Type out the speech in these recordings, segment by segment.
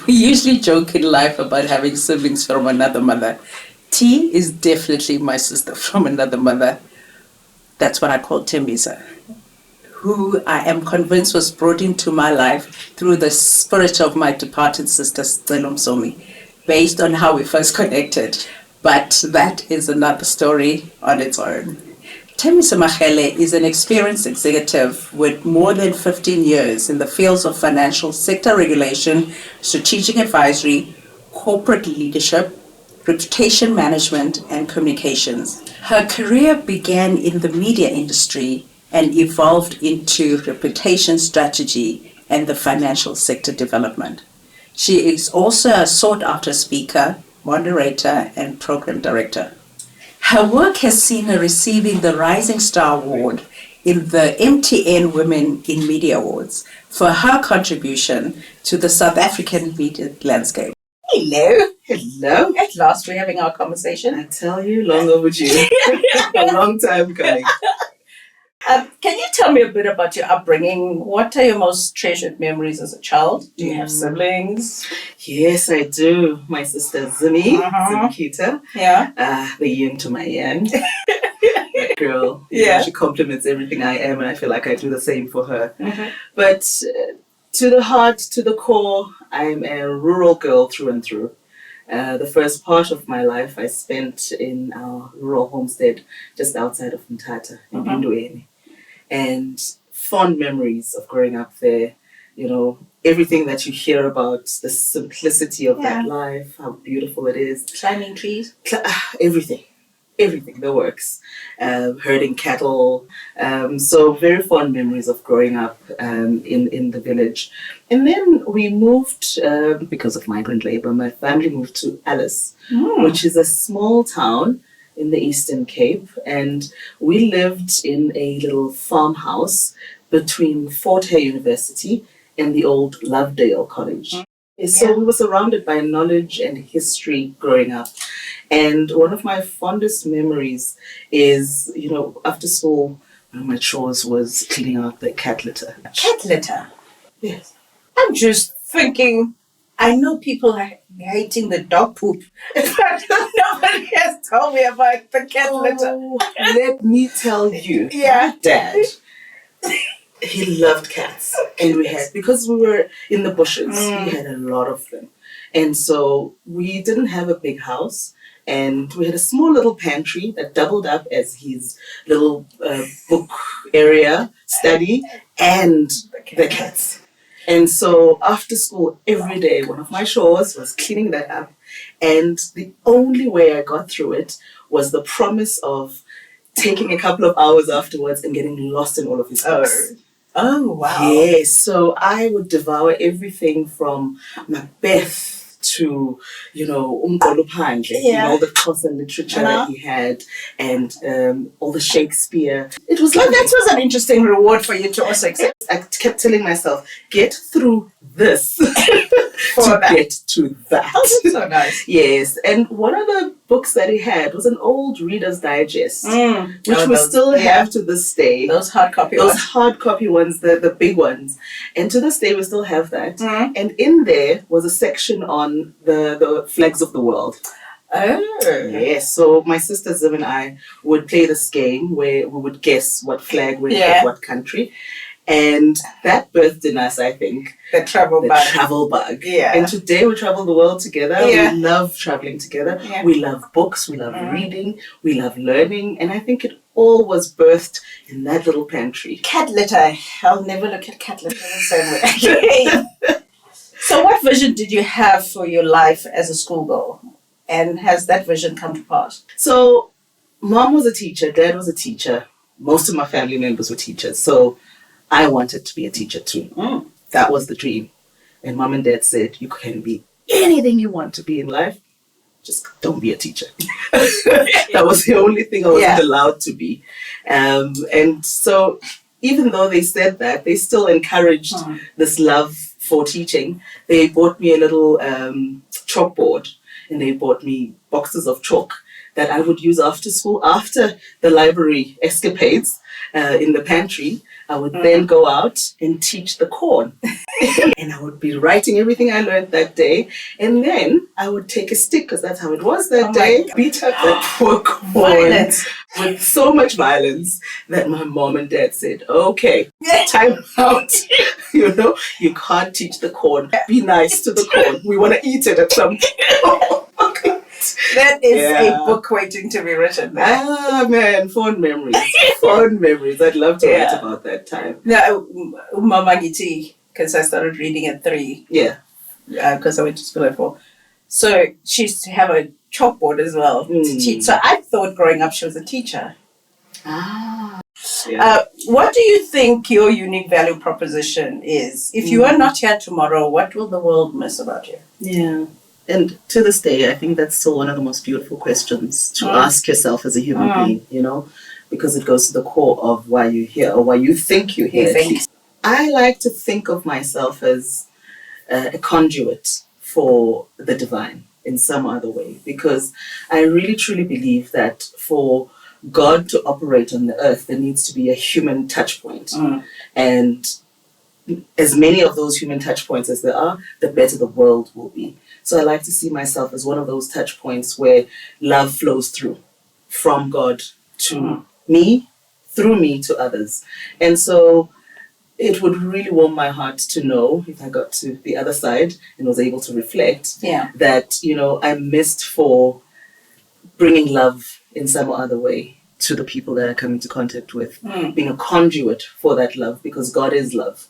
We usually joke in life about having siblings from another mother. T is definitely my sister from another mother. That's what I call Tembisa, who I am convinced was brought into my life through the spirit of my departed sister, Dudu Msomi, based on how we first connected. But that is another story on its own. Tembisa Marele is an experienced executive with more than 15 years in the fields of financial sector regulation, strategic advisory, corporate leadership, reputation management, and communications. Her career began in the media industry and evolved into reputation strategy and the financial sector development. She is also a sought-after speaker, moderator, and program director. Her work has seen her receiving the Rising Star Award in the MTN Women in Media Awards for her contribution to the South African media landscape. Hello. Hello. At last we're having our conversation. I tell you, long overdue. A long time coming. Can you tell me a bit about your upbringing? What are your most treasured memories as a child? Do you have siblings? Yes, I do. My sister Zimi, Zimkita. Yeah. The yin to my yang. That girl. Yeah. She compliments everything I am, and I feel like I do the same for her. Mm-hmm. But to the heart, to the core, I'm a rural girl through and through. The first part of my life I spent in our rural homestead just outside of Mthatha in Bindueni. And fond memories of growing up there, you know, everything that you hear about, the simplicity of that life, how beautiful it is. Climbing trees? Everything, the works. Herding cattle. So very fond memories of growing up in the village. And then we moved, because of migrant labor, my family moved to Alice, which is a small town in the Eastern Cape, and we lived in a little farmhouse between Fort Hare University and the old Lovedale College. So we were surrounded by knowledge and history growing up. And one of my fondest memories is, you know, after school, one of my chores was cleaning out the cat litter. Cat litter? Yes. I'm just thinking, I know people are hating the dog poop, but nobody has told me about the cat litter. Let me tell you, Dad, he loved cats. And we had, because we were in the bushes, we had a lot of them. And so we didn't have a big house. And we had a small little pantry that doubled up as his little book area, study, and the cats. And so after school, every day, one of my chores was cleaning that up. And the only way I got through it was the promise of taking a couple of hours afterwards and getting lost in all of his books. Oh, wow. Yes. So I would devour everything from Macbeth to, you know, you know, the Xhosa literature that he had, and all the Shakespeare. It was like, that was an interesting reward for you to also accept. I kept telling myself, get through this to get to that. Oh, that's so nice. Yes. And one of the books that he had was an old Reader's Digest, which we still have to this day. Those hard copy ones, the big ones. And to this day, we still have that. And in there was a section on the flags of the world. Oh. Yes. So my sister Zim and I would play this game where we would guess what flag went with what country. And that birthed in us, I think, the travel bug. Yeah. And today we travel the world together. Yeah. We love traveling together. Yeah. We love books. We love reading. We love learning. And I think it all was birthed in that little pantry. Cat litter. I'll never look at cat litter the same way. So what vision did you have for your life as a schoolgirl? And has that vision come to pass? So mom was a teacher. Dad was a teacher. Most of my family members were teachers. So I wanted to be a teacher too. That was the dream. And mom and dad said, you can be anything you want to be in life, just don't be a teacher. That was the only thing I wasn't allowed to be. And so even though they said that, they still encouraged this love for teaching. They bought me a little chalkboard, and they bought me boxes of chalk that I would use after school, after the library escapades in the pantry. I would then go out and teach the corn. And I would be writing everything I learned that day. And then I would take a stick, because that's how it was that day, beat up that poor corn with so much violence that my mom and dad said, okay, time out. You can't teach the corn. Be nice to the corn. We want to eat it at some point. That is a book waiting to be written. Ah, man, fond memories. Fond memories. I'd love to write about that time. No, Mama Giti, because I started reading at 3. Yeah. Because I went to school at 4. So she used to have a chalkboard as well to teach. So I thought growing up she was a teacher. Ah. Yeah. What do you think your unique value proposition is? If you are not here tomorrow, what will the world miss about you? Yeah. And to this day, I think that's still one of the most beautiful questions to ask yourself as a human being, because it goes to the core of why you're here, or why you think you're here. I like to think of myself as a conduit for the divine in some other way, because I really truly believe that for God to operate on the earth, there needs to be a human touch point. And as many of those human touch points as there are, the better the world will be. So I like to see myself as one of those touch points where love flows through from God to me, through me to others. And so it would really warm my heart to know, if I got to the other side and was able to reflect, that, I'm missed for bringing love in some other way to the people that I come into contact with, being a conduit for that love, because God is love,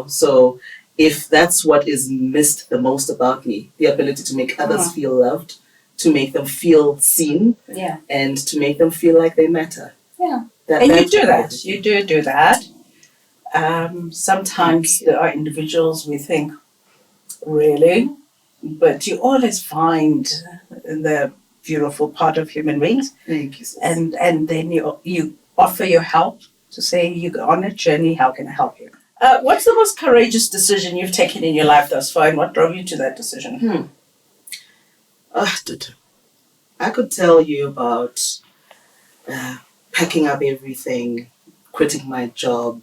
So if that's what is missed the most about me, the ability to make others feel loved, to make them feel seen, and to make them feel like they matter. Yeah. And you do that. You do that. Sometimes there are individuals we think, really? But you always find the beautiful part of human beings. Thank you. And then you offer your help to say, you're on a journey, how can I help you? What's the most courageous decision you've taken in your life thus far, and what drove you to that decision? I could tell you about packing up everything, quitting my job,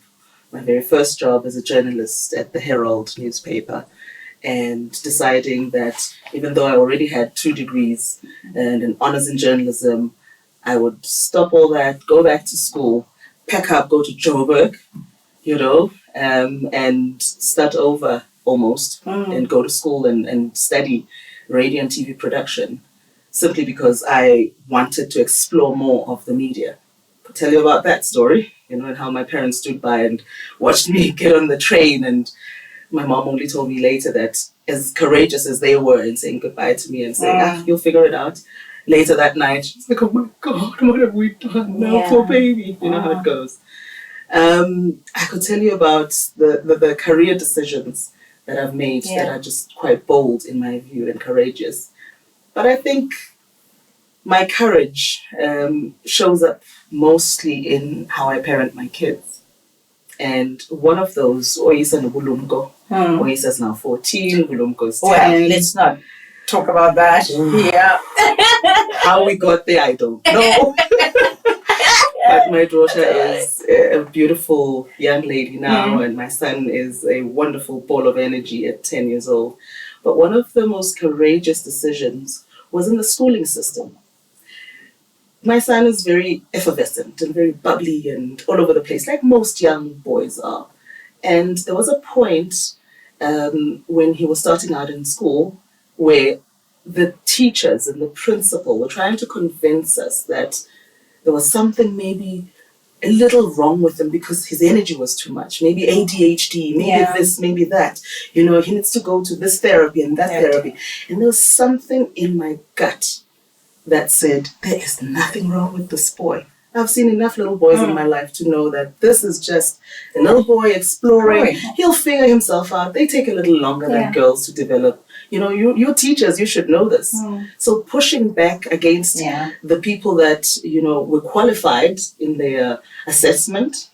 my very first job as a journalist at the Herald newspaper, and deciding that even though I already had 2 degrees and an honors in journalism, I would stop all that, go back to school, pack up, go to Joburg, and start over almost, and go to school and study radio and TV production, simply because I wanted to explore more of the media. I'll tell you about that story, and how my parents stood by and watched me get on the train, and my mom only told me later that as courageous as they were in saying goodbye to me and saying, you'll figure it out. Later that night, she's like, oh my God, what have we done now, poor baby? You know how it goes. I could tell you about the career decisions that I've made that are just quite bold in my view and courageous. But I think my courage shows up mostly in how I parent my kids. And one of those, Oyisa Nubulumko. Oyisa's now 14, Bulumko's 10. Well, let's not talk about that here. How we got there, I don't know. But my daughter is a beautiful young lady now, and my son is a wonderful ball of energy at 10 years old. But one of the most courageous decisions was in the schooling system. My son is very effervescent and very bubbly and all over the place, like most young boys are. And there was a point when he was starting out in school where the teachers and the principal were trying to convince us that there was something maybe a little wrong with him because his energy was too much. Maybe ADHD, maybe this, maybe that. He needs to go to this therapy and that therapy. And there was something in my gut that said, there is nothing wrong with this boy. I've seen enough little boys in my life to know that this is just a little boy exploring. He'll figure himself out. They take a little longer than girls to develop. You're teachers, you should know this. So pushing back against the people that, were qualified in their assessment.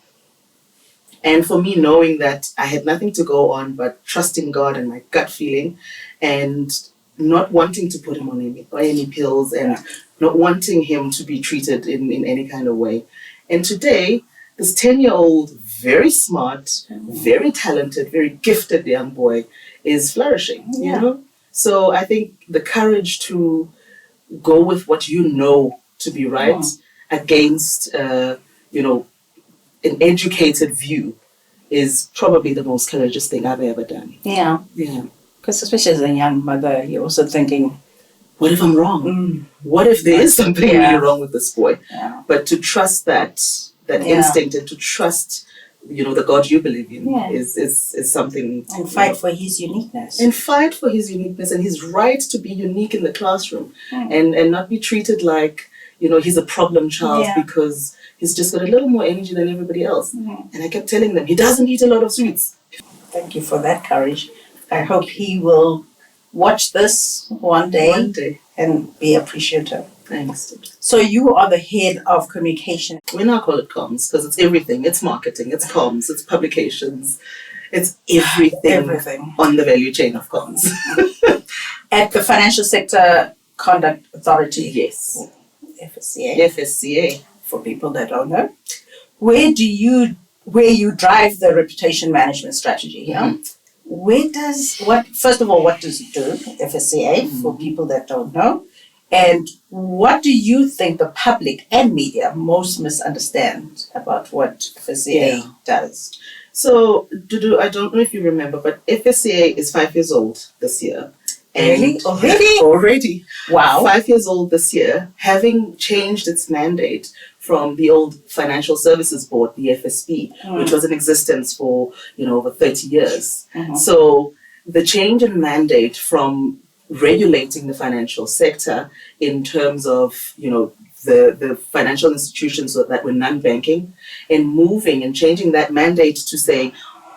And for me, knowing that I had nothing to go on but trusting God and my gut feeling and not wanting to put him on any pills and not wanting him to be treated in any kind of way. And today, this 10-year-old, very smart, very talented, very gifted young boy is flourishing, you know? So I think the courage to go with what you know to be right against, you know, an educated view is probably the most courageous thing I've ever done. Yeah. Yeah. Because especially as a young mother, you're also thinking, what if I'm wrong? What if there is something really wrong with this boy? Yeah. But to trust that instinct and to trust, you know, the God you believe in is something. And fight for his uniqueness. And fight for his uniqueness and his right to be unique in the classroom and not be treated like, you know, he's a problem child because he's just got a little more energy than everybody else. And I kept telling them, he doesn't eat a lot of sweets. Thank you for that courage. I hope he will watch this one day and be appreciative. Thanks. So you are the head of communication. We now call it comms because it's everything. It's marketing, it's comms, it's publications, it's everything on the value chain of comms. At the Financial Sector Conduct Authority. Yes. FSCA. FSCA. For people that don't know. Where you drive the reputation management strategy here? First of all, what does it do, FSCA, for people that don't know? And what do you think the public and media most misunderstand about what FSCA does? So, Dudu, I don't know if you remember, but FSCA is 5 years old this year. Really? Already. Wow. 5 years old this year, having changed its mandate from the old Financial Services Board, the FSB, which was in existence for, over 30 years. So the change in mandate from regulating the financial sector in terms of, the financial institutions that were non-banking and moving and changing that mandate to say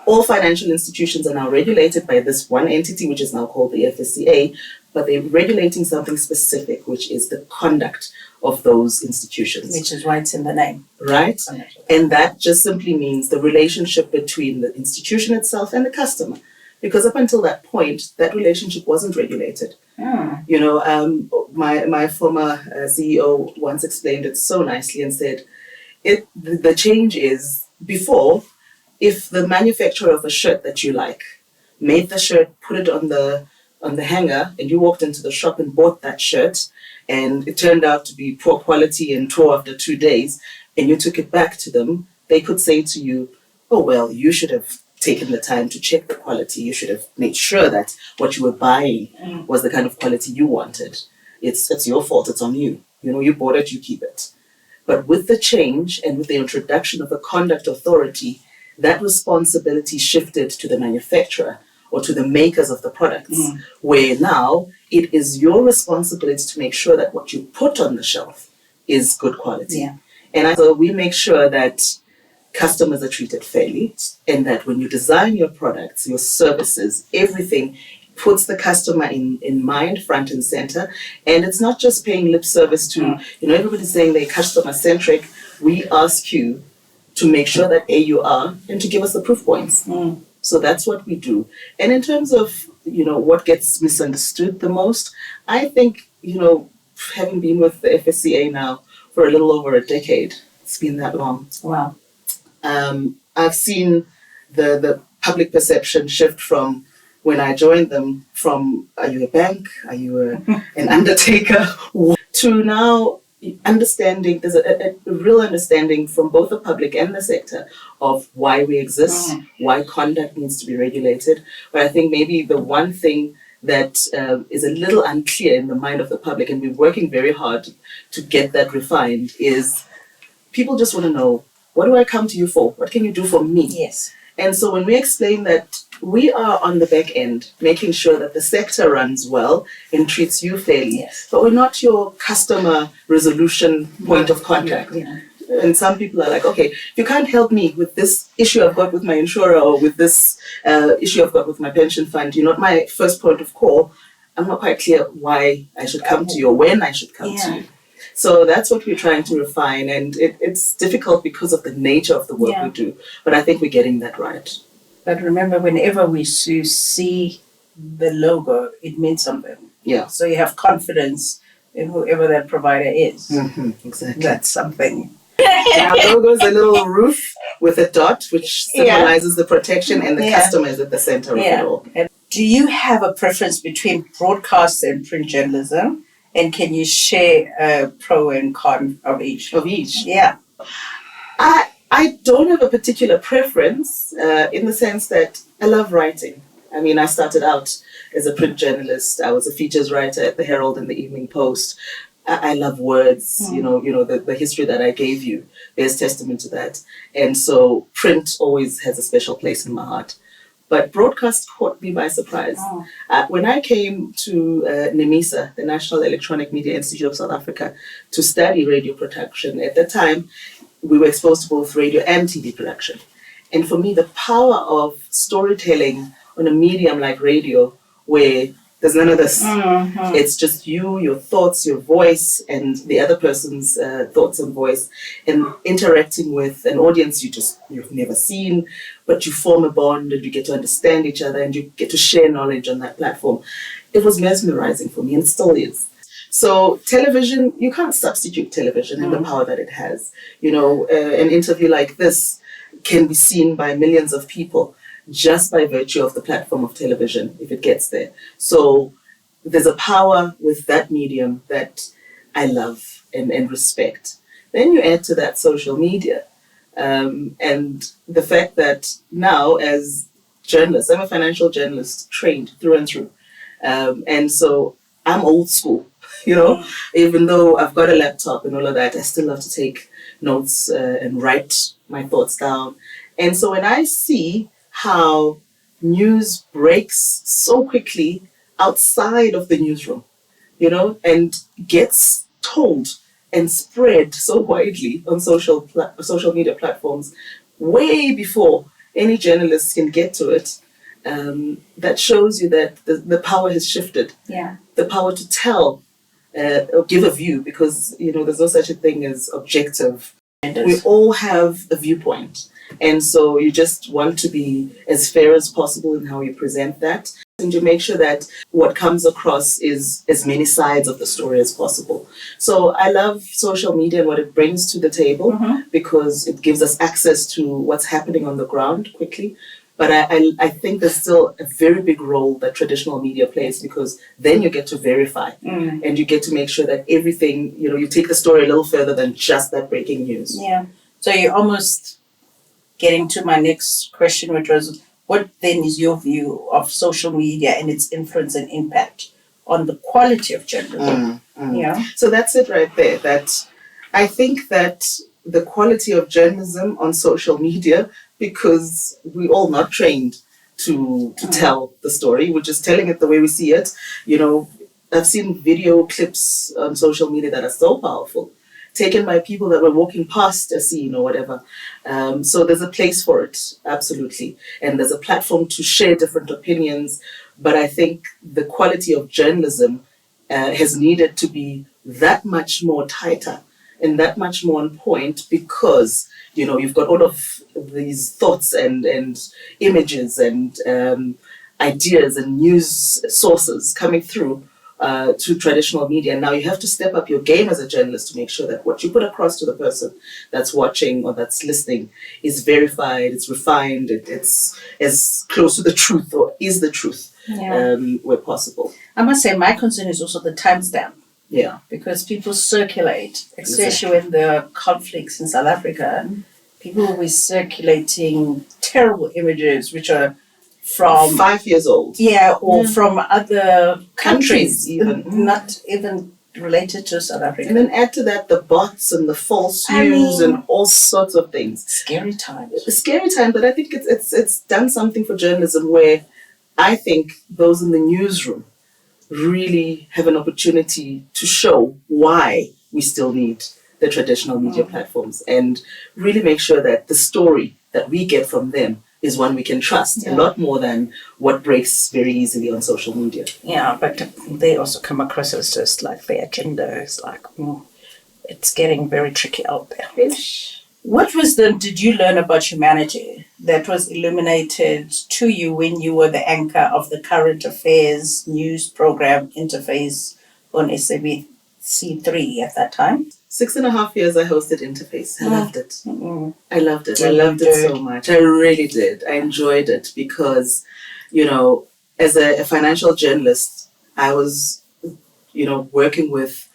all financial institutions are now regulated by this one entity, which is now called the FSCA, but they're regulating something specific, which is the conduct of those institutions. Which is why it's in the name. Right? And that just simply means the relationship between the institution itself and the customer. Because up until that point, that relationship wasn't regulated. My former CEO once explained it so nicely and said, the change is before, if the manufacturer of a shirt that you like made the shirt, put it on the hanger, and you walked into the shop and bought that shirt, and it turned out to be poor quality and tore after 2 days, and you took it back to them, they could say to you, oh, well, you should have taken the time to check the quality. You should have made sure that what you were buying was the kind of quality you wanted. It's your fault. It's on you. You bought it, you keep it. But with the change and with the introduction of a conduct authority, that responsibility shifted to the manufacturer or to the makers of the products, where now it is your responsibility to make sure that what you put on the shelf is good quality. Yeah. And so we make sure that customers are treated fairly, and that when you design your products, your services, everything puts the customer in mind, front and center. And it's not just paying lip service to, everybody's saying they're customer centric. We ask you to make sure that you are, and to give us the proof points. So that's what we do. And in terms of, what gets misunderstood the most, I think, having been with the FSCA now for a little over a decade, it's been that long. Wow. I've seen the public perception shift from when I joined them from, are you a bank? Are you an undertaker? To now understanding, there's a real understanding from both the public and the sector of why we exist, why conduct needs to be regulated. But I think maybe the one thing that is a little unclear in the mind of the public, and we're working very hard to get that refined, is people just want to know, what do I come to you for? What can you do for me? Yes. And so when we explain that we are on the back end, making sure that the sector runs well and treats you fairly, but we're not your customer resolution point of contact. Yeah. And some people are like, okay, if you can't help me with this issue I've got with my insurer or with this issue I've got with my pension fund, you're not my first point of call. I'm not quite clear why I should come to you or when I should come to you. So that's what we're trying to refine, and it's difficult because of the nature of the work we do. But I think we're getting that right. But remember, whenever we see the logo, it means something. Yeah. So you have confidence in whoever that provider is. Exactly. That's something. Our logo is a little roof with a dot, which symbolizes the protection, and the customer is at the center of it all. And do you have a preference between broadcast and print journalism? And can you share a pro and con of each? Of each? Yeah. I don't have a particular preference in the sense that I love writing. I mean, I started out as a print journalist. I was a features writer at the Herald and the Evening Post. I love words. You know the history that I gave you bears testament to that. And so print always has a special place in my heart. But broadcast caught me by surprise. When I came to NEMISA, the National Electronic Media Institute of South Africa, to study radio production, at that time, we were exposed to both radio and TV production. And for me, the power of storytelling on a medium like radio, where there's none of this. It's just you, your thoughts, your voice, and the other person's thoughts and voice, and interacting with an audience you've never seen, but you form a bond and you get to understand each other and you get to share knowledge on that platform. It was mesmerizing for me and still is. So television, you can't substitute television and the power that it has. You know, an interview like this can be seen by millions of people just by virtue of the platform of television, if it gets there. So there's a power with that medium that I love and respect. Then you add to that social media. And the fact that now, as journalists, I'm a financial journalist trained through and through. And so I'm old school, you know, even though I've got a laptop and all of that, I still have to take notes and write my thoughts down. And so when I see how news breaks so quickly outside of the newsroom, you know, and gets told and spread so widely on social media platforms way before any journalist can get to it, that shows you that the power has shifted. Yeah. The power to tell or give a view, because, you know, there's no such a thing as objective. We all have a viewpoint. And so you just want to be as fair as possible in how you present that, and to make sure that what comes across is as many sides of the story as possible. So I love social media and what it brings to the table, because it gives us access to what's happening on the ground quickly. But I think there's still a very big role that traditional media plays, because then you get to verify and you get to make sure that everything, you know, you take the story a little further than just that breaking news. Yeah. So you're almost getting to my next question, which was, what then is your view of social media and its influence and impact on the quality of journalism? Yeah. So that's it right there. That I think that the quality of journalism on social media, because we're all not trained to tell the story, we're just telling it the way we see it. You know, I've seen video clips on social media that are so powerful, taken by people that were walking past a scene or whatever. So there's a place for it, absolutely. And there's a platform to share different opinions. But I think the quality of journalism has needed to be that much more tighter and that much more on point, because, you know, you've got all of these thoughts and images and ideas and news sources coming through to traditional media. And now you have to step up your game as a journalist to make sure that what you put across to the person that's watching or that's listening is verified, it's refined, it's as close to the truth or is the truth where possible. I must say my concern is also the timestamp. Yeah. Because people circulate, especially when there are conflicts in South Africa, people will be circulating terrible images which are from 5 years old. Yeah, or from other Countries even. Not even related to South Africa. And then add to that the bots and the false news and all sorts of things. Scary times. A scary time, but I think it's done something for journalism where I think those in the newsroom really have an opportunity to show why we still need the traditional media platforms, and really make sure that the story that we get from them is one we can trust a lot more than what breaks very easily on social media. Yeah, but they also come across as just like their agenda is like, it's getting very tricky out there. What wisdom did you learn about humanity that was illuminated to you when you were the anchor of the current affairs news program Interface on SABC3 at that time? 6.5 years I hosted Interface. I loved it. Mm-hmm. I loved it. I loved it so much. I really did. I enjoyed it because, as a financial journalist, I was, working with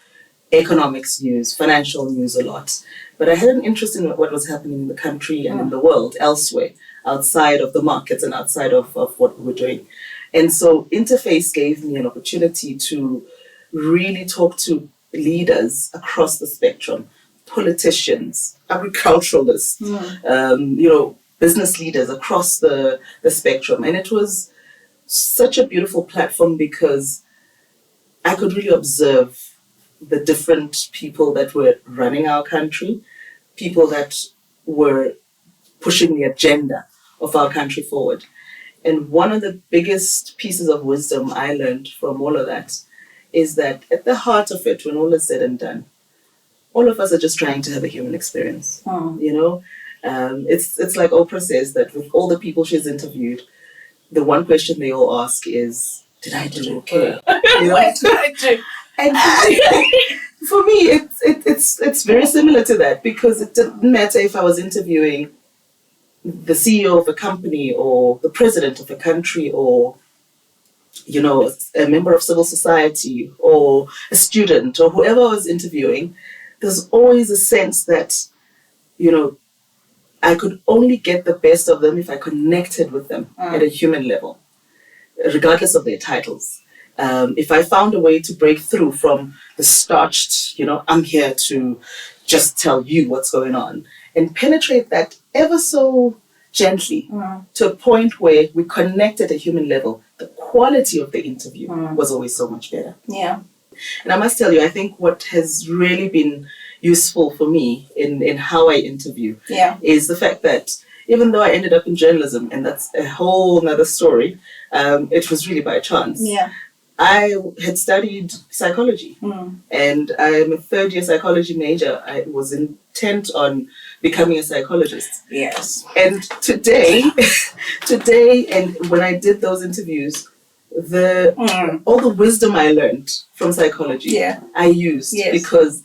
economics news, financial news a lot. But I had an interest in what was happening in the country and in the world elsewhere, outside of the markets and outside of what we were doing. And so Interface gave me an opportunity to really talk to leaders across the spectrum, politicians, agriculturalists, business leaders across the spectrum. And it was such a beautiful platform because I could really observe the different people that were running our country, people that were pushing the agenda of our country forward. And one of the biggest pieces of wisdom I learned from all of that is that at the heart of it, when all is said and done, all of us are just trying to have a human experience. It's like Oprah says that with all the people she's interviewed, the one question they all ask is, did I do okay? What did I do? And for me, it's very similar to that, because it didn't matter if I was interviewing the CEO of a company or the president of a country or, a member of civil society or a student or whoever I was interviewing. There's always a sense that, I could only get the best of them if I connected with them at a human level, regardless of their titles. If I found a way to break through from the starched, I'm here to just tell you what's going on, and penetrate that ever so gently to a point where we connect at a human level, the quality of the interview was always so much better. Yeah. And I must tell you, I think what has really been useful for me in how I interview is the fact that even though I ended up in journalism, and that's a whole nother story, it was really by chance. Yeah. I had studied psychology, and I'm a third-year psychology major. I was intent on becoming a psychologist. Yes. And today, and when I did those interviews, all the wisdom I learned from psychology, I used because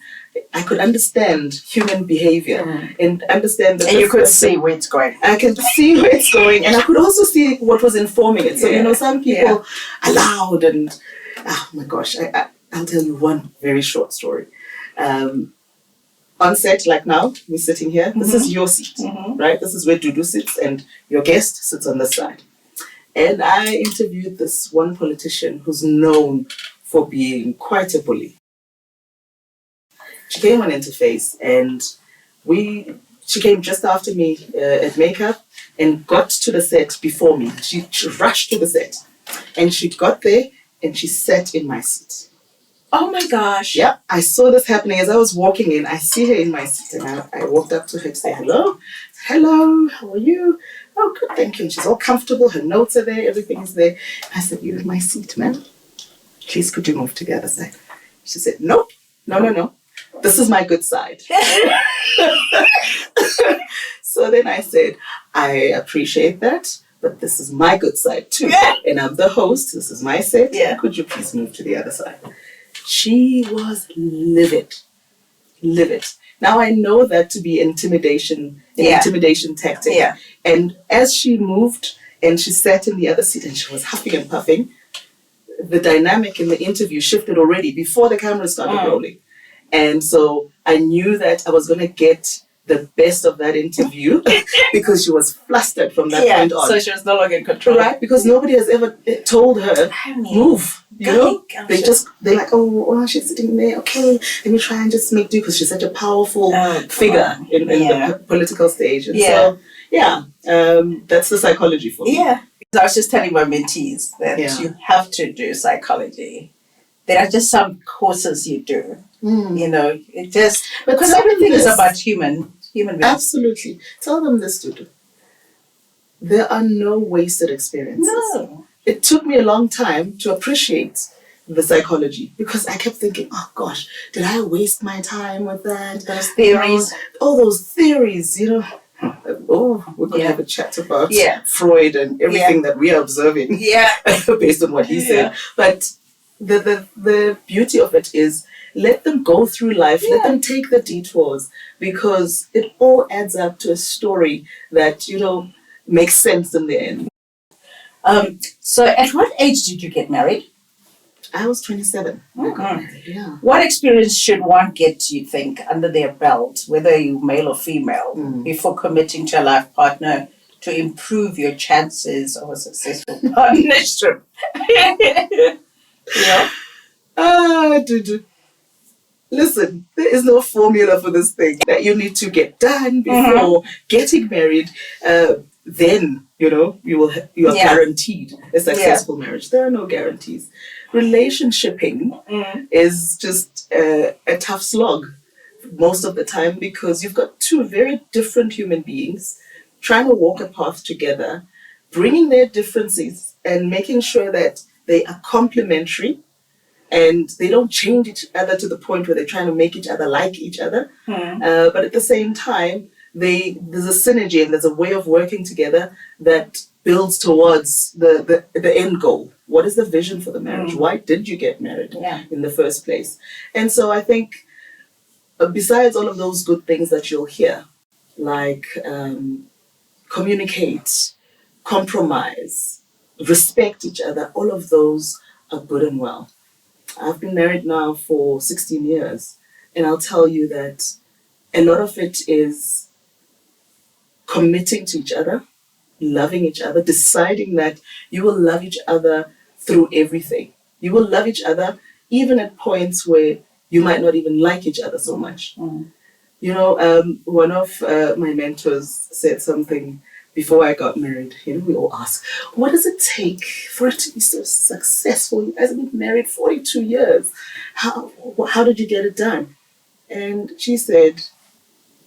I could understand human behavior and understand that. And you could see where it's going. I could see where it's going, and I could also see what was informing it. So, some people are loud, and oh my gosh, I'll tell you one very short story. On set, like now, we're sitting here. This is your seat, right? This is where Dudu sits, and your guest sits on this side. And I interviewed this one politician who's known for being quite a bully. She came on Interface, and she came just after me at makeup and got to the set before me. She rushed to the set, and she got there and she sat in my seat. Oh my gosh. Yeah, I saw this happening as I was walking in. I see her in my seat, and I walked up to her to say hello. Hello, how are you? Oh, good, thank you. And she's all comfortable. Her notes are there. Everything is there. I said, you're in my seat, ma'am. Please, could you move to the other side? She said, nope, no. This is my good side. So then I said, I appreciate that, but this is my good side too. And I'm the host. This is my set. Could you please move to the other side? She was livid. Now I know that to be intimidation tactic. Yeah. And as she moved and she sat in the other seat and she was huffing and puffing, the dynamic in the interview shifted already before the camera started rolling. And so I knew that I was going to get the best of that interview because she was flustered from that point on. So she was no longer in control. Right? Because nobody has ever told her, move. They're like, oh, she's sitting there. Okay, let me try and just make do, because she's such a powerful figure in the political stage. And so, that's the psychology for me. Yeah. I was just telling my mentees that you have to do psychology. There are just some courses you do. It just, because everything is about human beings. Absolutely. Tell them this, Dudu. There are no wasted experiences. No. It took me a long time to appreciate the psychology, because I kept thinking, oh gosh, did I waste my time with that? Those theories. All those theories, we could Yeah. have a chat about Yeah. Freud and everything that we are observing Yeah. based on what he said. But the beauty of it is let them go through life, let them take the detours, because it all adds up to a story that, makes sense in the end. So at what age did you get married? I was 27 when I got married. Yeah. What experience should one get, you think, under their belt, whether you're male or female, before committing to a life partner to improve your chances of a successful partnership? Yeah. Dudu. Listen, there is no formula for this thing that you need to get done before getting married. Then you are guaranteed a successful marriage. There are no guarantees. Relationshiping is just a tough slog most of the time, because you've got two very different human beings trying to walk a path together, bringing their differences and making sure that they are complementary and they don't change each other to the point where they're trying to make each other like each other. But at the same time, there's a synergy and there's a way of working together that builds towards the end goal. What is the vision for the marriage? Why did you get married in the first place? And so I think, besides all of those good things that you'll hear, like communicate, compromise, respect each other, all of those are good and well. I've been married now for 16 years, and I'll tell you that a lot of it is committing to each other, loving each other, deciding that you will love each other through everything. You will love each other even at points where you might not even like each other so much. One of my mentors said something before I got married. We all ask, what does it take for it to be so successful? You guys have been married 42 years. How did you get it done? And she said,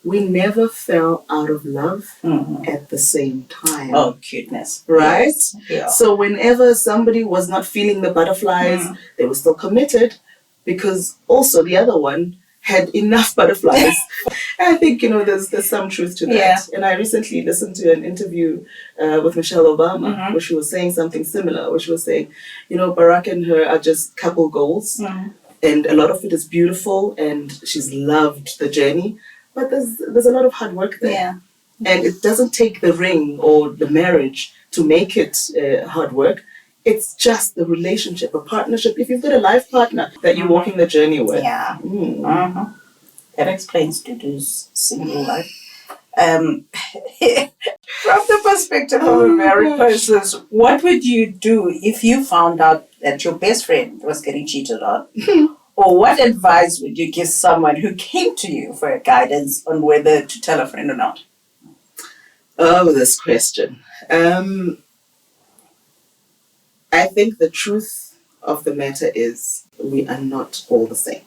we never fell out of love at the same time. Oh, cuteness. Right? Yes. Yeah. So whenever somebody was not feeling the butterflies, they were still committed, because also the other one had enough butterflies. I think, there's some truth to that. Yeah. And I recently listened to an interview with Michelle Obama, where she was saying something similar, where she was saying, Barack and her are just couple goals. And a lot of it is beautiful, and she's loved the journey. But there's a lot of hard work there. Yeah. And it doesn't take the ring or the marriage to make it hard work. It's just the relationship, a partnership. If you've got a life partner that you're walking the journey with. Yeah. That explains Dudu's single life. From the perspective of a married person, what would you do if you found out that your best friend was getting cheated on? Or what advice would you give someone who came to you for guidance on whether to tell a friend or not? Oh, this question. I think the truth of the matter is we are not all the same.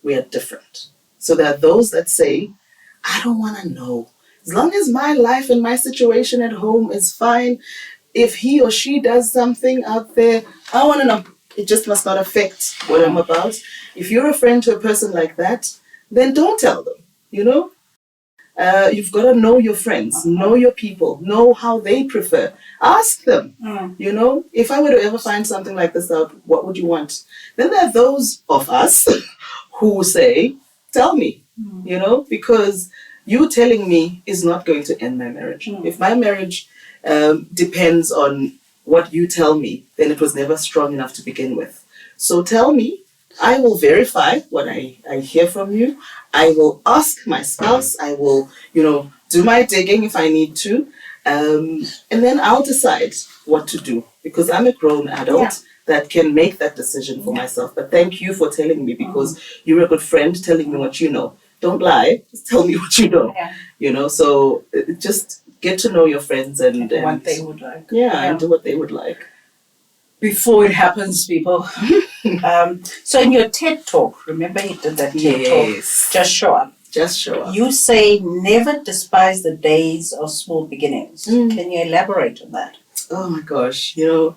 We are different. So there are those that say, I don't want to know. As long as my life and my situation at home is fine, if he or she does something out there, I want to know. It just must not affect what I'm about. If you're a friend to a person like that, then don't tell them, You've got to know your friends, know your people, know how they prefer. Ask them, if I were to ever find something like this out, what would you want? Then there are those of us who say, tell me, because you telling me is not going to end my marriage. If my marriage depends on what you tell me, then it was never strong enough to begin with. So tell me, I will verify what I hear from you. I will ask my spouse. I will, do my digging if I need to. And then I'll decide what to do, because I'm a grown adult that can make that decision for myself. But thank you for telling me, because you're a good friend telling me what you know. Don't lie. Just tell me what you know. So just get to know your friends and what they would like. And do what they would like. Before it happens, people. So in your TED Talk, remember you did that TED Talk? Just show up. Just show up. You say never despise the days of small beginnings. Can you elaborate on that? Oh my gosh. Let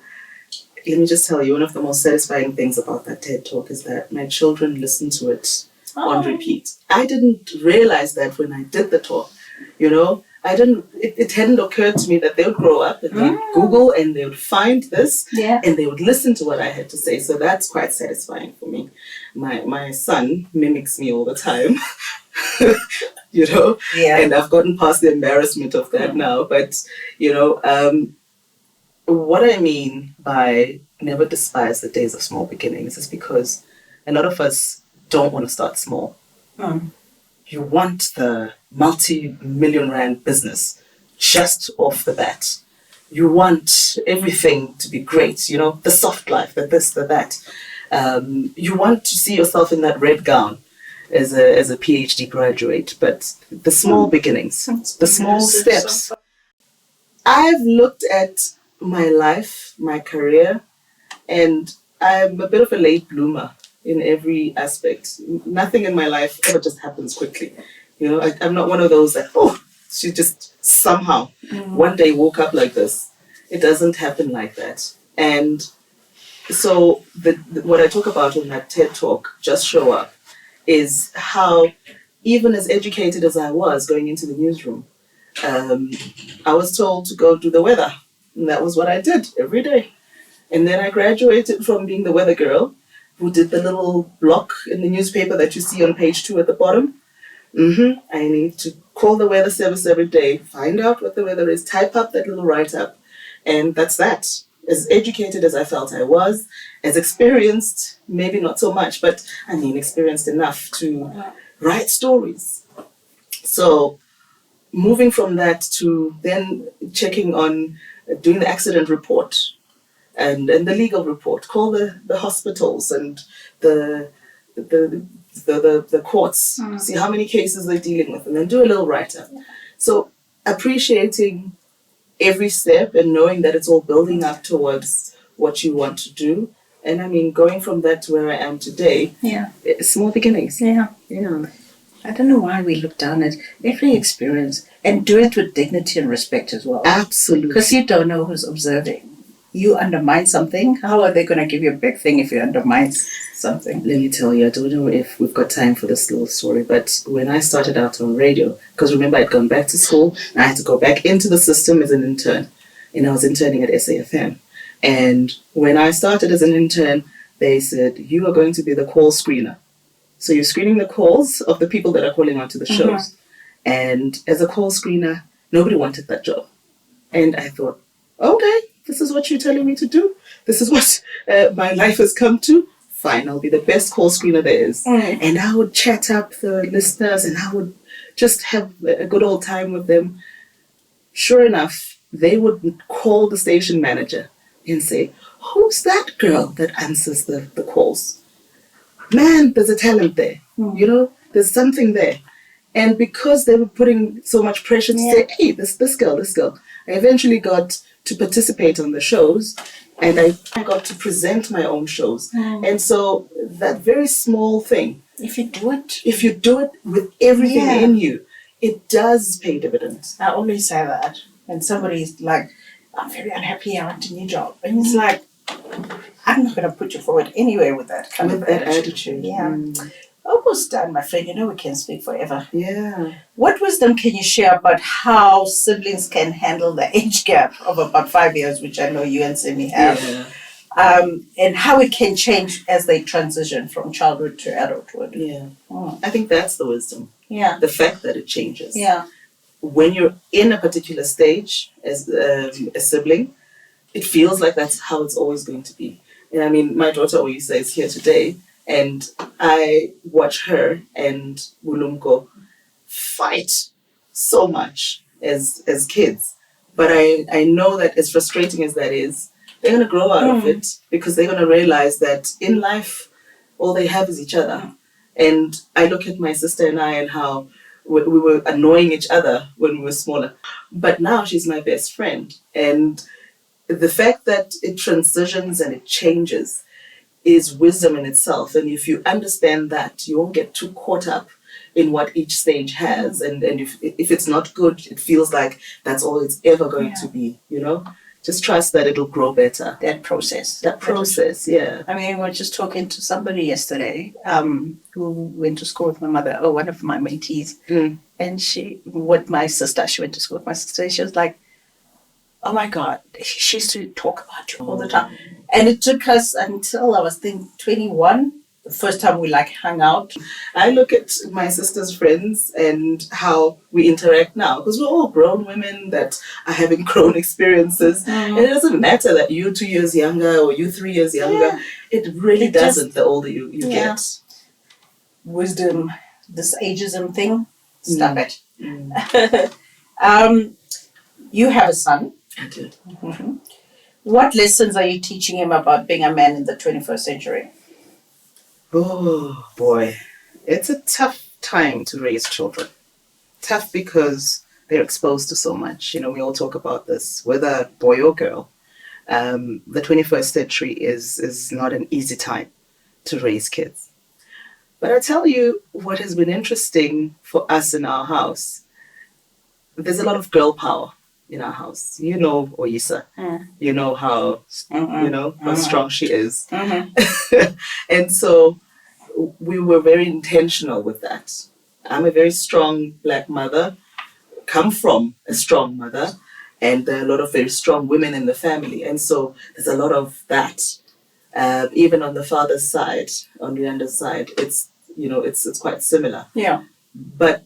me just tell you, one of the most satisfying things about that TED Talk is that my children listen to it on repeat. I didn't realize that when I did the talk. it hadn't occurred to me that they would grow up and they would Google and they would find this and they would listen to what I had to say. So that's quite satisfying for me. My son mimics me all the time. You know, and I've gotten past the embarrassment of that now. But, you know, what I mean by never despise the days of small beginnings is because a lot of us don't want to start small. You want the multi-million rand business just off the bat. You want everything to be great, you know, the soft life, the this, the that. You want to see yourself in that red gown as a PhD graduate, but the small beginnings, the small steps. I've looked at my life, my career, and I'm a bit of a late bloomer in every aspect. Nothing in my life ever just happens quickly. You know, I'm not one of those that, she just somehow one day woke up like this. It doesn't happen like that. And so what I talk about in that TED Talk, Just Show Up, is how even as educated as I was going into the newsroom, I was told to go do the weather. And that was what I did every day. And then I graduated from being the weather girl who did the little block in the newspaper that you see on page 2 at the bottom. I need to call the weather service every day, find out what the weather is, type up that little write-up. And that's that. As educated as I felt I was, as experienced, maybe not so much, but I mean experienced enough to write stories. So moving from that to then checking on doing the accident report and the legal report, call the hospitals and the courts, see how many cases they're dealing with, and then do a little write-up. So appreciating every step and knowing that it's all building up towards what you want to do. And I mean, going from that to where I am today, small beginnings. Yeah. You know. I don't know why we look down at every experience and do it with dignity and respect as well. Absolutely. Because you don't know who's observing. You undermine something, how are they going to give you a big thing if you undermine something? Let me tell you, I don't know if we've got time for this little story, but when I started out on radio, because remember I'd gone back to school, and I had to go back into the system as an intern, and I was interning at SAFM. And when I started as an intern, they said, you are going to be the call screener. So you're screening the calls of the people that are calling onto the shows. And as a call screener, nobody wanted that job. And I thought, okay, this is what you're telling me to do. This is what my life has come to. Fine, I'll be the best call screener there is. And I would chat up the listeners and I would just have a good old time with them. Sure enough, they would call the station manager and say, who's that girl that answers the calls? Man, there's a talent there. You know, there's something there. And because they were putting so much pressure to say, hey, this girl, I eventually got to participate on the shows, and I got to present my own shows. And so that very small thing, if you do it with everything in you, it does pay dividends. I always say that when somebody's like, I'm very unhappy, I want a new job. And it's like, I'm not going to put you forward anywhere with that kind of attitude. Yeah. Almost done, my friend. You know we can speak forever. Yeah. What wisdom can you share about how siblings can handle the age gap of about 5 years, which I know you and Simi have, and how it can change as they transition from childhood to adulthood? Yeah. I think that's the wisdom. Yeah. The fact that it changes. Yeah. When you're in a particular stage as a sibling, it feels like that's how it's always going to be. And I mean, my daughter always says here today, and I watch her and Bulumko fight so much as kids. But I know that as frustrating as that is, they're going to grow out of it because they're going to realize that in life, all they have is each other. And I look at my sister and I and how we were annoying each other when we were smaller. But now she's my best friend. And the fact that it transitions and it changes is wisdom in itself. And if you understand that, you won't get too caught up in what each stage has. And if it's not good, it feels like that's all it's ever going to be, you know? Just trust that it'll grow better. That process. That process, yeah. I mean, I was just talking to somebody yesterday who went to school with my mother, one of my mentees. And with my sister, she went to school with my sister. She was like, oh my God, she used to talk about you all the time. And it took us until I was 21, the first time we hung out. I look at my sister's friends and how we interact now, because we're all grown women that are having grown experiences. And it doesn't matter that you're 2 years younger or you're 3 years younger. Yeah. It really doesn't the older you get. Wisdom, this ageism thing, stop it. You have a son. I do. What lessons are you teaching him about being a man in the 21st century? Oh boy, it's a tough time to raise children. Tough because they're exposed to so much. We all talk about this, whether boy or girl. The 21st century is not an easy time to raise kids. But I tell you what has been interesting for us in our house. There's a lot of girl power in our house. Oyisa. You know how how strong she is. And so we were very intentional with that. I'm a very strong Black mother, come from a strong mother, and there are a lot of very strong women in the family. And so there's a lot of that. Even on the father's side, on the underside, it's quite similar. Yeah. But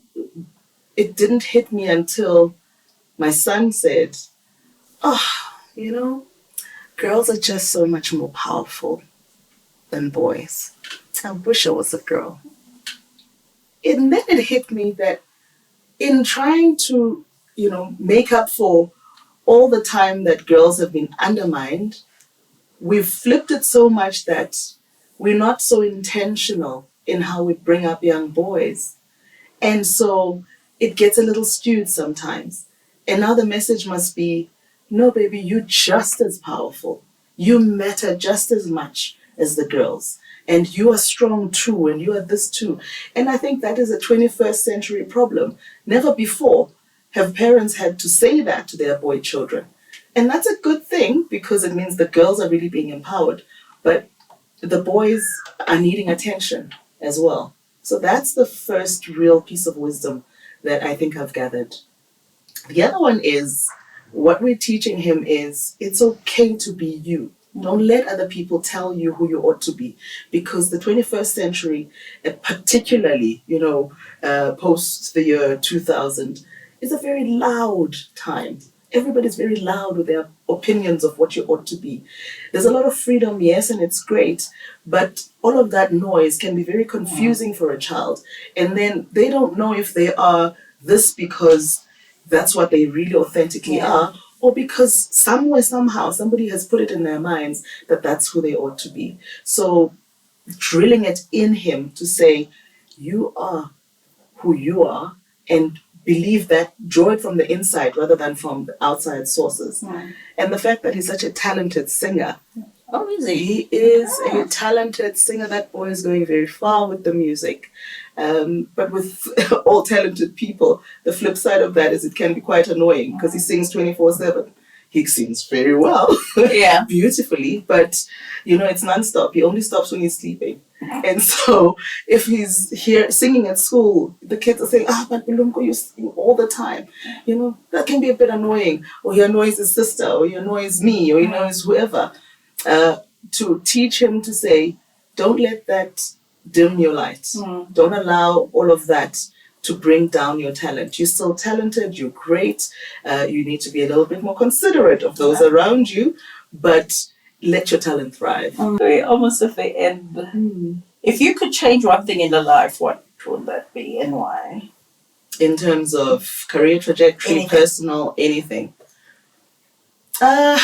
it didn't hit me until my son said, girls are just so much more powerful than boys. I wish I was a girl. And then it hit me that in trying to, make up for all the time that girls have been undermined, we've flipped it so much that we're not so intentional in how we bring up young boys. And so it gets a little skewed sometimes. And now the message must be, no, baby, you're just as powerful. You matter just as much as the girls. And you are strong too, and you are this too. And I think that is a 21st century problem. Never before have parents had to say that to their boy children. And that's a good thing, because it means the girls are really being empowered. But the boys are needing attention as well. So that's the first real piece of wisdom that I think I've gathered. The other one is, what we're teaching him is, it's okay to be you. Don't let other people tell you who you ought to be, because the 21st century, particularly, post the year 2000, is a very loud time. Everybody's very loud with their opinions of what you ought to be. There's a lot of freedom, yes, and it's great, but all of that noise can be very confusing for a child. And then they don't know if they are this because that's what they really authentically are, or because somewhere, somehow, somebody has put it in their minds that that's who they ought to be. So drilling it in him to say, you are who you are, and believe that, draw it from the inside rather than from the outside sources. And the fact that he's such a talented singer. Oh, is he? He is a talented singer. That boy is going very far with the music. But with all talented people, the flip side of that is it can be quite annoying, because he sings 24/7. He sings very well, beautifully, but it's nonstop. He only stops when he's sleeping. And so if he's here singing at school, the kids are saying, but Bulunko, you sing all the time. That can be a bit annoying. Or he annoys his sister, or he annoys me, or he annoys whoever. To teach him to say, don't let that dim your light. Don't allow all of that to bring down your talent. You're still talented, you're great. You need to be a little bit more considerate of those around you, but let your talent thrive. We're almost at the end. If you could change one thing in your life, what would that be and why? In terms of career trajectory, Anything. personal, anything. I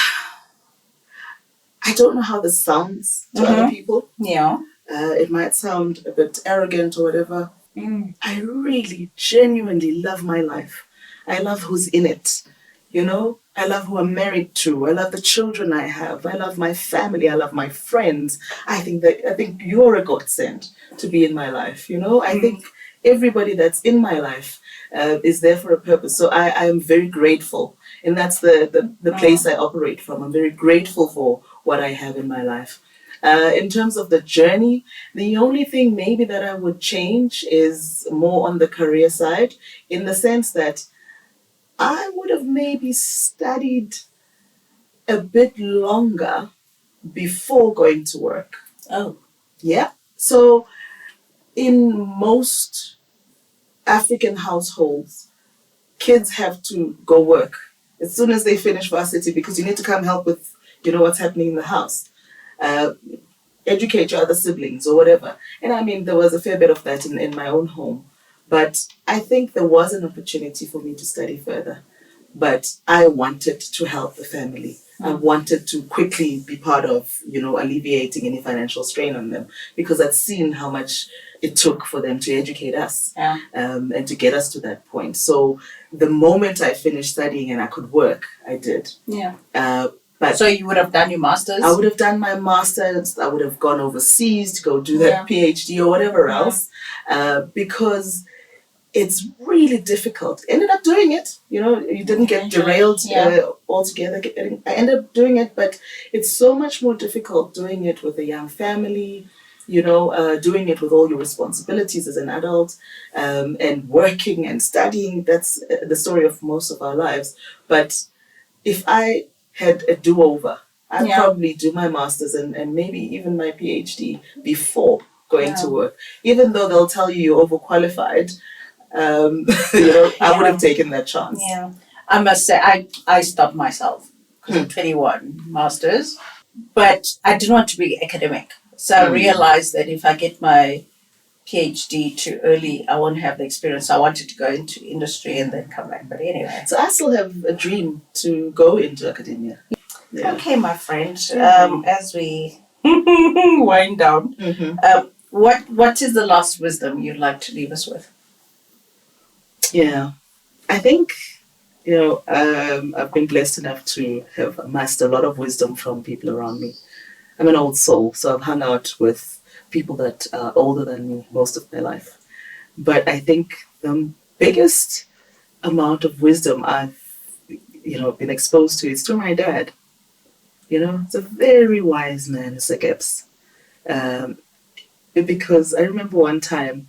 don't know how this sounds to other people. Yeah. It might sound a bit arrogant or whatever. I really, genuinely love my life. I love who's in it. I love who I'm married to. I love the children I have. I love my family. I love my friends. I think you're a godsend to be in my life. I think everybody that's in my life is there for a purpose. So I am very grateful. And that's the place I operate from. I'm very grateful for what I have in my life. In terms of the journey, the only thing maybe that I would change is more on the career side, in the sense that I would have maybe studied a bit longer before going to work. Oh. Yeah. So in most African households, kids have to go work as soon as they finish varsity, because you need to come help with, what's happening in the house. Educate your other siblings or whatever. And I mean, there was a fair bit of that in my own home. But I think there was an opportunity for me to study further. But I wanted to help the family. I wanted to quickly be part of, alleviating any financial strain on them, because I'd seen how much it took for them to educate us, and to get us to that point. So the moment I finished studying and I could work, I did. Yeah. But so you would have done your master's? I would have done my master's. I would have gone overseas to go do that PhD or whatever else, because it's really difficult. Ended up doing it. You didn't get derailed altogether. I ended up doing it, but it's so much more difficult doing it with a young family, doing it with all your responsibilities as an adult, and working and studying. That's the story of most of our lives. But if I had a do-over, I'd probably do my master's and maybe even my PhD before going to work. Even though they'll tell you you're overqualified, I would have taken that chance. Yeah. I must say, I stopped myself because I'm 21, master's, but I didn't want to be academic. So I realized that if I get my PhD too early, I won't have the experience. So I wanted to go into industry and then come back. But anyway. So I still have a dream to go into academia. Yeah. Okay, my friend. As we wind down, what is the last wisdom you'd like to leave us with? Yeah, I think, I've been blessed enough to have amassed a lot of wisdom from people around me. I'm an old soul, so I've hung out with people that are older than me most of my life. But I think the biggest amount of wisdom I've, been exposed to is through my dad. It's a very wise man, Sekeps. Because I remember one time,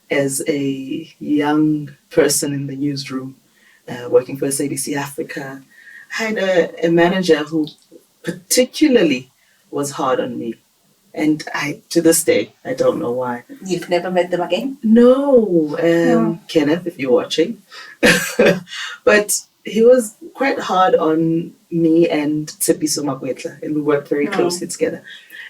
as a young person in the newsroom, working for SABC Africa, I had a manager who particularly was hard on me. And to this day, I don't know why. You've never met them again? No. Kenneth, if you're watching. But he was quite hard on me and Tembisa Marele, and we worked very closely together.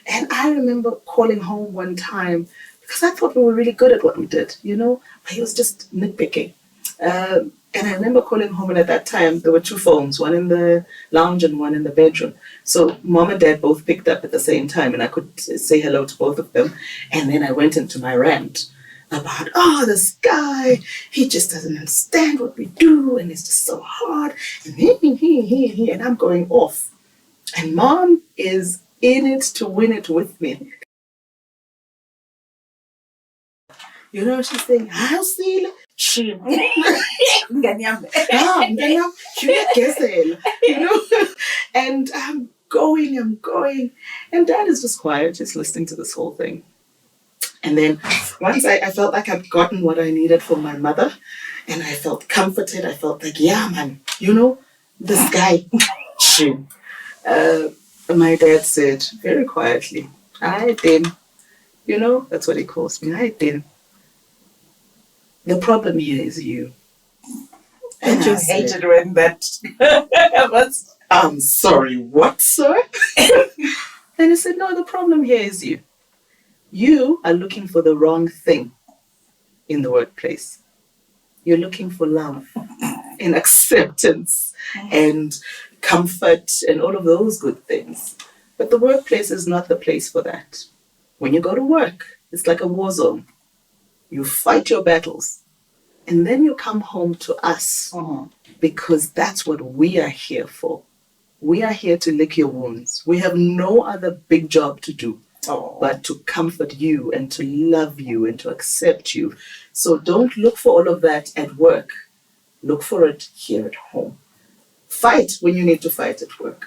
And I remember calling home one time, because I thought we were really good at what we did, but he was just nitpicking. And I remember calling home, and at that time, there were two phones, one in the lounge and one in the bedroom. So mom and dad both picked up at the same time, and I could say hello to both of them. And then I went into my rant about, this guy, he just doesn't understand what we do, and it's just so hard, and and I'm going off. And mom is in it to win it with me. She's saying, I'll see you. And I'm going. And dad is just quiet, just listening to this whole thing. And then once I felt like I'd gotten what I needed from my mother, and I felt comforted, I felt like, yeah, man, this guy. My dad said very quietly, I did. That's what he calls me. I did. The problem here is you. And you hated when that was... I'm sorry, what, sir? And he said, no, the problem here is you. You are looking for the wrong thing in the workplace. You're looking for love and acceptance and comfort and all of those good things. But the workplace is not the place for that. When you go to work, it's like a war zone. You fight your battles, and then you come home to us, because that's what we are here for. We are here to lick your wounds. We have no other big job to do but to comfort you and to love you and to accept you. So don't look for all of that at work. Look for it here at home. fight when you need to fight at work.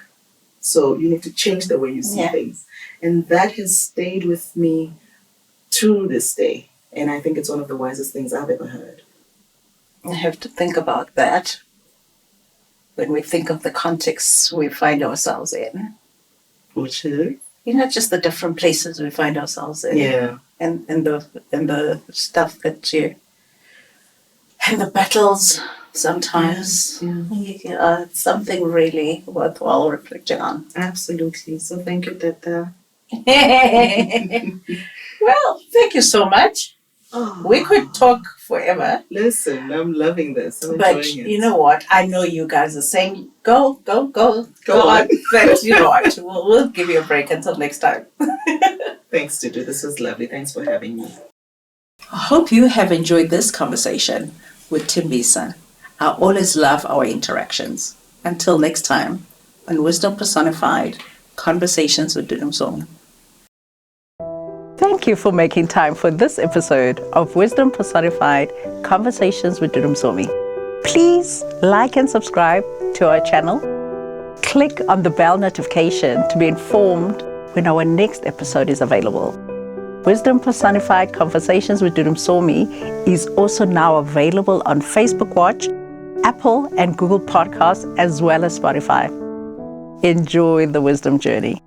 So you need to change the way you see things. And that has stayed with me to this day. And I think it's one of the wisest things I've ever heard. I have to think about that when we think of the contexts we find ourselves in. Which is? Just the different places we find ourselves in. Yeah. And the stuff that you... And the battles sometimes. Yeah. It's something really worthwhile reflecting on. Absolutely. So thank you, Tata. Well, thank you so much. Oh. We could talk forever. Listen, I'm loving this. I'm But enjoying it. you know what? I know you guys are saying, go on. But you know what? We'll give you a break until next time. Thanks, Dudu. This was lovely. Thanks for having me. I hope you have enjoyed this conversation with Tembisa. I always love our interactions. Until next time, on Wisdom Personified, Conversations with Dudu Msomi. Thank you for making time for this episode of Wisdom Personified, Conversations with Dudu Msomi. Please like and subscribe to our channel. Click on the bell notification to be informed when our next episode is available. Wisdom Personified Conversations with Dudu Msomi is also now available on Facebook Watch, Apple and Google Podcasts, as well as Spotify. Enjoy the wisdom journey.